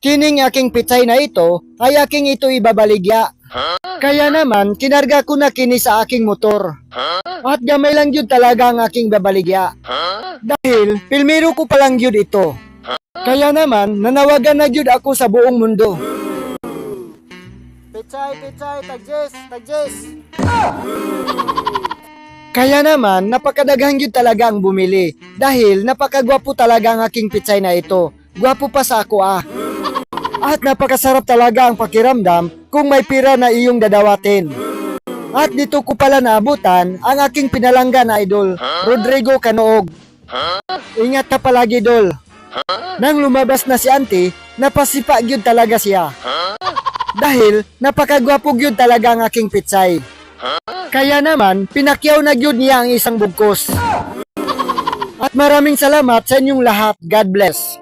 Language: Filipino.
Kining aking pitsay na ito ay aking ito ibabaligya. Kaya naman, kinarga ko na kini sa aking motor. At gamay lang yun talaga ang aking babaligya. Dahil, pilmiro ko palang yun ito. Kaya naman, nanawagan na yun ako sa buong mundo. Pitsay, tagjes. Kaya naman, napakadaghang yun talaga ang bumili. Dahil, napakagwapo talaga ang aking pitsay na ito. Gwapo pa sa ako At napakasarap talaga ang pakiramdam kung may pira na iyong dadawatin. At dito ko pala naabutan ang aking pinalangga na idol, Rodrigo Canoog. Ingat ka palagi, idol. Nang lumabas na si auntie, napasipa yun talaga siya. Dahil napakagwapo yun talaga ang aking pitsay. Kaya naman, pinakyaw na yun niya ang isang bugkos. At maraming salamat sa inyong lahat. God bless.